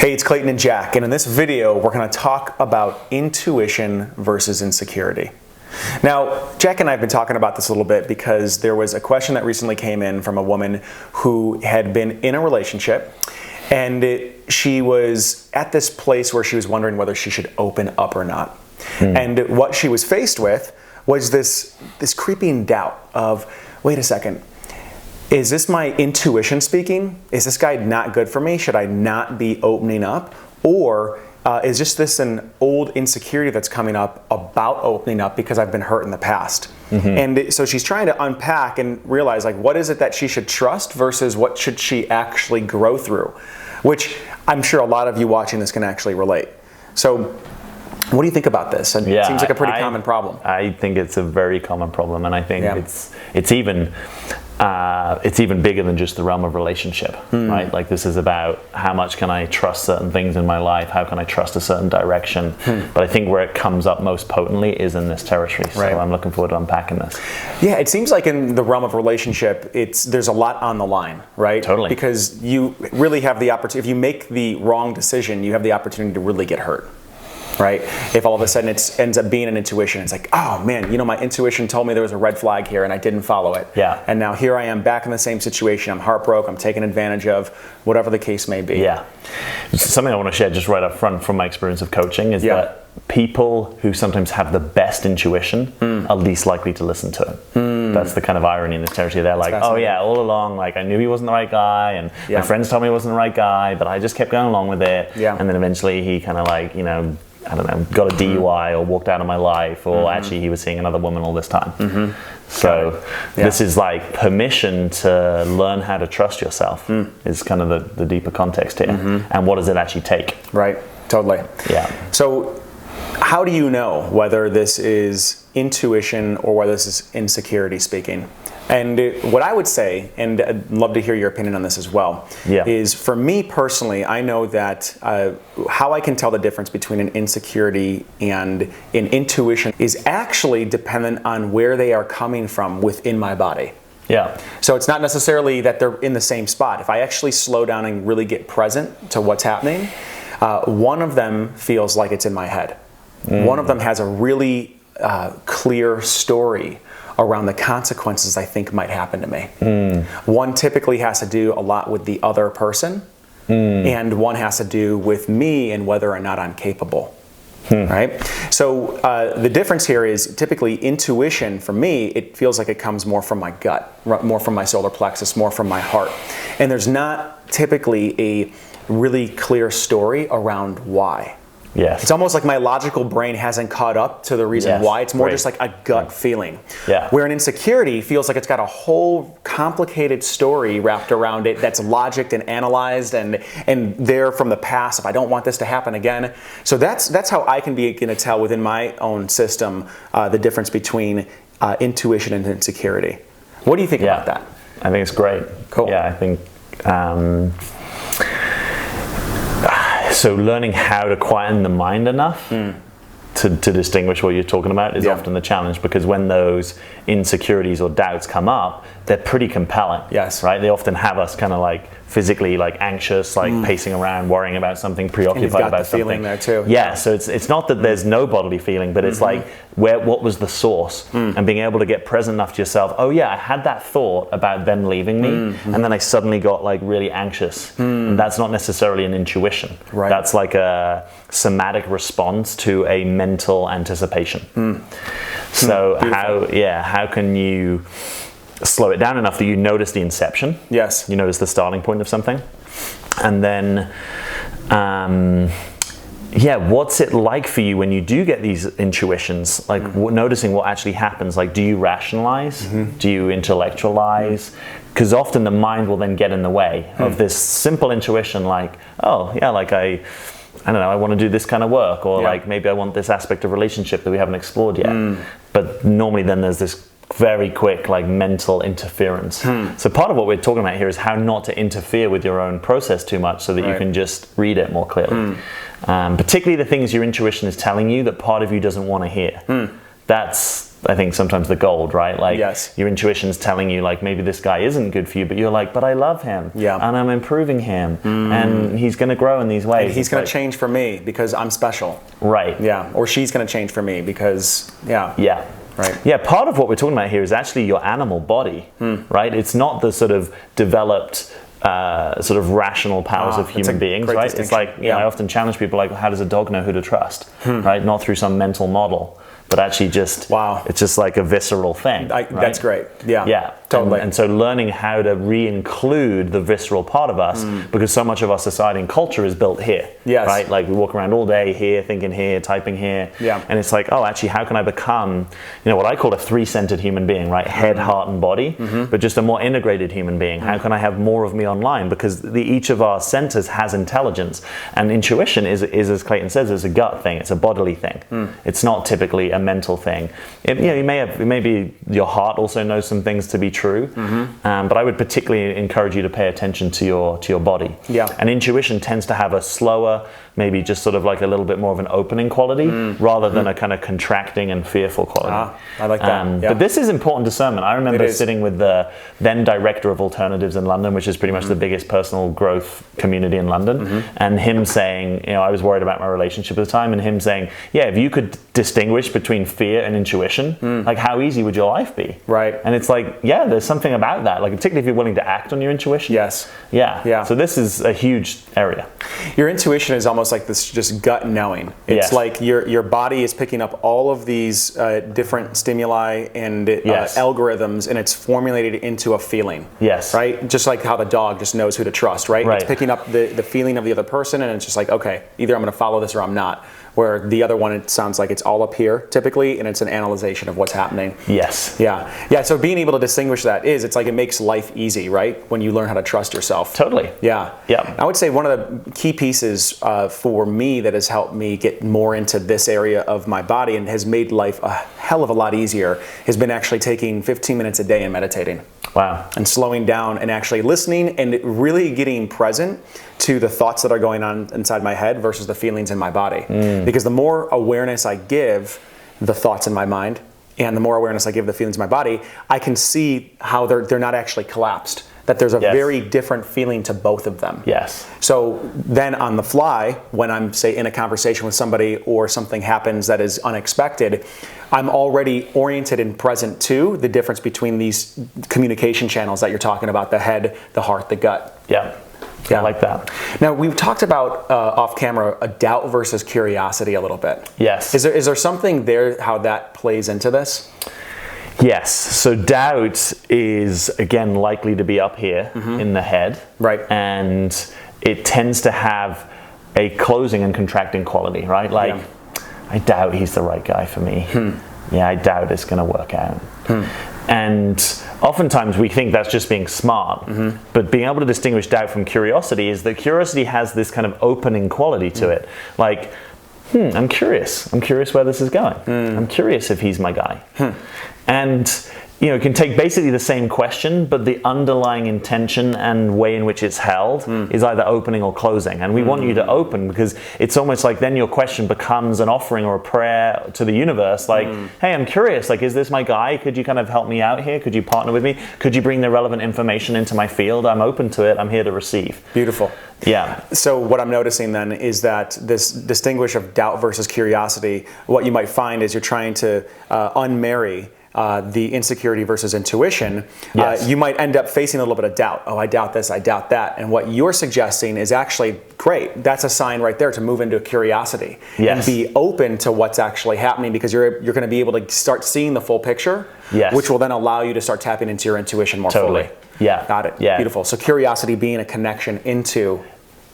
Hey, it's Clayton and Jack, and in this video, we're going to talk about intuition versus insecurity. Now, Jack and I have been talking about this a little bit because there was a question that recently came in from a woman who had been in a relationship, and she was at this place where she was wondering whether she should open up or not. And what she was faced with was this creeping doubt of, wait a second, is this my intuition speaking? Is this guy not good for me? Should I not be opening up? Or is just this an old insecurity that's coming up about opening up because I've been hurt in the past? And so she's trying to unpack and realize, like, what is it that she should trust versus what should she actually grow through? Which I'm sure a lot of you watching this can actually relate. So what do you think about this? It seems like a pretty common problem. I think it's a very common problem, and I think it's even bigger than just the realm of relationship, right? Like, this is about how much can I trust certain things in my life? How can I trust a certain direction? But I think where it comes up most potently is in this territory. So I'm looking forward to unpacking this. Yeah, it seems like in the realm of relationship, there's a lot on the line, right? Totally. Because you really have the opportunity, if you make the wrong decision, you have the opportunity to really get hurt. Right? If all of a sudden it ends up being an intuition, it's like, oh man, my intuition told me there was a red flag here and I didn't follow it. Yeah. And now here I am back in the same situation. I'm heartbroken. I'm taken advantage of, whatever the case may be. Yeah. Something I want to share just right up front from my experience of coaching is that people who sometimes have the best intuition are least likely to listen to it. That's the kind of irony in this territory. They're like, oh yeah, all along, like, I knew he wasn't the right guy, and my friends told me he wasn't the right guy, but I just kept going along with it. And then eventually he kind of, like, I don't know, got a DUI or walked out of my life, or actually he was seeing another woman all this time. So this is like permission to learn how to trust yourself is kind of the deeper context here. And what does it actually take? Right, totally. Yeah. So how do you know whether this is intuition or whether this is insecurity speaking? And what I would say, and I'd love to hear your opinion on this as well, is for me personally, I know that how I can tell the difference between an insecurity and an intuition is actually dependent on where they are coming from within my body. Yeah. So it's not necessarily that they're in the same spot. If I actually slow down and really get present to what's happening, one of them feels like it's in my head. One of them has a really clear story around the consequences I think might happen to me. One typically has to do a lot with the other person, and one has to do with me and whether or not I'm capable. Right? So the difference here is typically intuition for me, it feels like it comes more from my gut, more from my solar plexus, more from my heart. And there's not typically a really clear story around why. Yes. It's almost like my logical brain hasn't caught up to the reason why. It's more just like a gut feeling. Where an insecurity feels like it's got a whole complicated story wrapped around it that's logicked and analyzed and there from the past if I don't want this to happen again. So that's how I can begin to tell within my own system the difference between intuition and insecurity. What do you think about that? I think it's great. Cool. Yeah, I think so learning how to quieten the mind enough to distinguish what you're talking about is often the challenge, because when those insecurities or doubts come up, they're pretty compelling. Yes. Right? They often have us kind of like physically like anxious, like pacing around, worrying about something, preoccupied about something. Feeling there too. Yeah, so it's not that there's no bodily feeling, but it's like what was the source? And being able to get present enough to yourself, oh yeah, I had that thought about them leaving me, and then I suddenly got like really anxious. And that's not necessarily an intuition. Right. That's like a somatic response to a mental anticipation. So how can you slow it down enough that you notice the inception? Yes. You notice the starting point of something. And then, what's it like for you when you do get these intuitions? Like noticing what actually happens. Like, do you rationalize? Do you intellectualize? Because often the mind will then get in the way of this simple intuition, like, oh yeah, like I don't know, I want to do this kind of work, or like maybe I want this aspect of relationship that we haven't explored yet. But normally then there's this very quick like mental interference. So part of what we're talking about here is how not to interfere with your own process too much so that you can just read it more clearly. Particularly the things your intuition is telling you that part of you doesn't want to hear. That's I think, sometimes the gold, right? Like, yes. your intuition's telling you, like, maybe this guy isn't good for you, but you're like, but I love him, and I'm improving him, and he's going to grow in these ways. And he's going to change for me because I'm special. Right. Yeah. Or she's going to change for me because, Yeah. Right. Yeah, part of what we're talking about here is actually your animal body, right? It's not the sort of developed sort of rational powers of human beings, right? It's like, I often challenge people, like, how does a dog know who to trust, right? Not through some mental model, but actually just, it's just like a visceral thing. Right? That's great. Yeah. Yeah. Totally. And so learning how to re-include the visceral part of us, because so much of our society and culture is built here. Yes. Right? Like, we walk around all day here, thinking here, typing here. Yeah. And it's like, oh, actually, how can I become, what I call a three-centered human being, right? Head, heart, and body, but just a more integrated human being. How can I have more of me online? Because each of our centers has intelligence. And intuition is, as Clayton says, is a gut thing. It's a bodily thing. It's not typically a mental thing. Maybe your heart also knows some things to be true, but I would particularly encourage you to pay attention to your body. Yeah. And intuition tends to have a slower, maybe just sort of like a little bit more of an opening quality, rather than a kind of contracting and fearful quality. I like that. But this is important discernment. I remember sitting with the then director of alternatives in London, which is pretty much the biggest personal growth community in London, and him saying, I was worried about my relationship at the time, and him saying, if you could distinguish between fear and intuition, like, how easy would your life be? Right. And it's like, there's something about that, like, particularly if you're willing to act on your intuition. Yes. Yeah. So this is a huge area. Your intuition is almost like this just gut knowing. It's like your body is picking up all of these different stimuli and algorithms, and it's formulated into a feeling. Yes. Right? Just like how the dog just knows who to trust, right? It's picking up the feeling of the other person, and it's just like, okay, either I'm going to follow this or I'm not. Where the other one, it sounds like it's all up here typically, and it's an analyzation of what's happening. Yes. Yeah. So being able to distinguish that it's like it makes life easy, right? When you learn how to trust yourself. Totally. Yeah. I would say one of the key pieces for me that has helped me get more into this area of my body and has made life a hell of a lot easier has been actually taking 15 minutes a day and meditating. Wow. And slowing down and actually listening and really getting present to the thoughts that are going on inside my head versus the feelings in my body. Because the more awareness I give the thoughts in my mind and the more awareness I give the feelings in my body, I can see how they're not actually collapsed. That there's a very different feeling to both of them. Yes. So then on the fly, when I'm, say, in a conversation with somebody or something happens that is unexpected, I'm already oriented and present to the difference between these communication channels that you're talking about, the head, the heart, the gut. Yeah. I like that. Now, we've talked about off camera a doubt versus curiosity a little bit. Yes. Is there something there how that plays into this? Yes. So doubt is, again, likely to be up here in the head. Right. And it tends to have a closing and contracting quality, right? Like, I doubt he's the right guy for me. I doubt it's going to work out. And oftentimes we think that's just being smart, but being able to distinguish doubt from curiosity is that curiosity has this kind of opening quality to it. Like, I'm curious. I'm curious where this is going. I'm curious if he's my guy. And it can take basically the same question, but the underlying intention and way in which it's held is either opening or closing. And we want you to open because it's almost like then your question becomes an offering or a prayer to the universe. Like, hey, I'm curious. Like, is this my guy? Could you kind of help me out here? Could you partner with me? Could you bring the relevant information into my field? I'm open to it. I'm here to receive. Beautiful. Yeah. So what I'm noticing then is that this distinguish of doubt versus curiosity, what you might find is you're trying to unmarry the insecurity versus intuition. You might end up facing a little bit of doubt. Oh, I doubt this, I doubt that. And what you're suggesting is actually great. That's a sign right there to move into curiosity and be open to what's actually happening because you're going to be able to start seeing the full picture, which will then allow you to start tapping into your intuition more fully. Yeah. Got it. Yeah. Beautiful. So curiosity being a connection into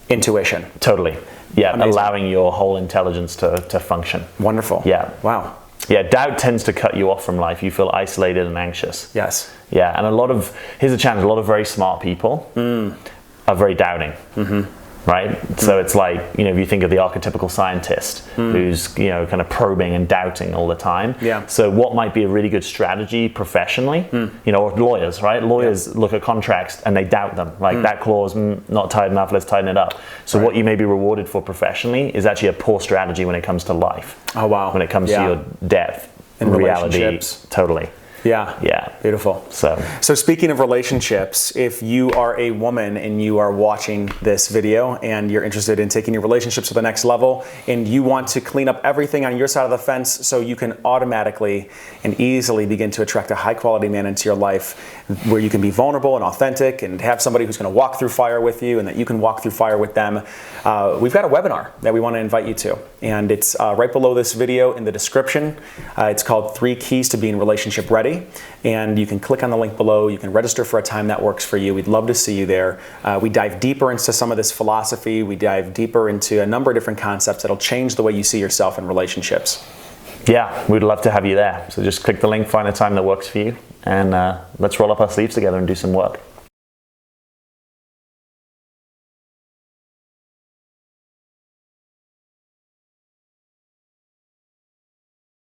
intuition. Totally. Yeah. Amazing. Allowing your whole intelligence to function. Wonderful. Yeah. Wow. Yeah, doubt tends to cut you off from life. You feel isolated and anxious. Yes. Yeah, and here's a challenge, a lot of very smart people are very doubting. Right? So it's like, if you think of the archetypical scientist who's, kind of probing and doubting all the time. Yeah. So what might be a really good strategy professionally, or lawyers, right? Lawyers look at contracts and they doubt them. Like that clause, not tight enough, let's tighten it up. So what you may be rewarded for professionally is actually a poor strategy when it comes to life. Oh, wow. When it comes to your depth. in reality. relationships. Totally. Yeah. Yeah. Beautiful. So speaking of relationships, if you are a woman and you are watching this video and you're interested in taking your relationships to the next level and you want to clean up everything on your side of the fence so you can automatically and easily begin to attract a high quality man into your life where you can be vulnerable and authentic and have somebody who's going to walk through fire with you and that you can walk through fire with them, we've got a webinar that we want to invite you to. And it's right below this video in the description. It's called 3 Keys to Being Relationship Ready. And you can click on the link below. You can register for a time that works for you. We'd love to see you there. We dive deeper into some of this philosophy. We dive deeper into a number of different concepts that'll change the way you see yourself in relationships. Yeah, we'd love to have you there. So just click the link, find a time that works for you, and let's roll up our sleeves together and do some work.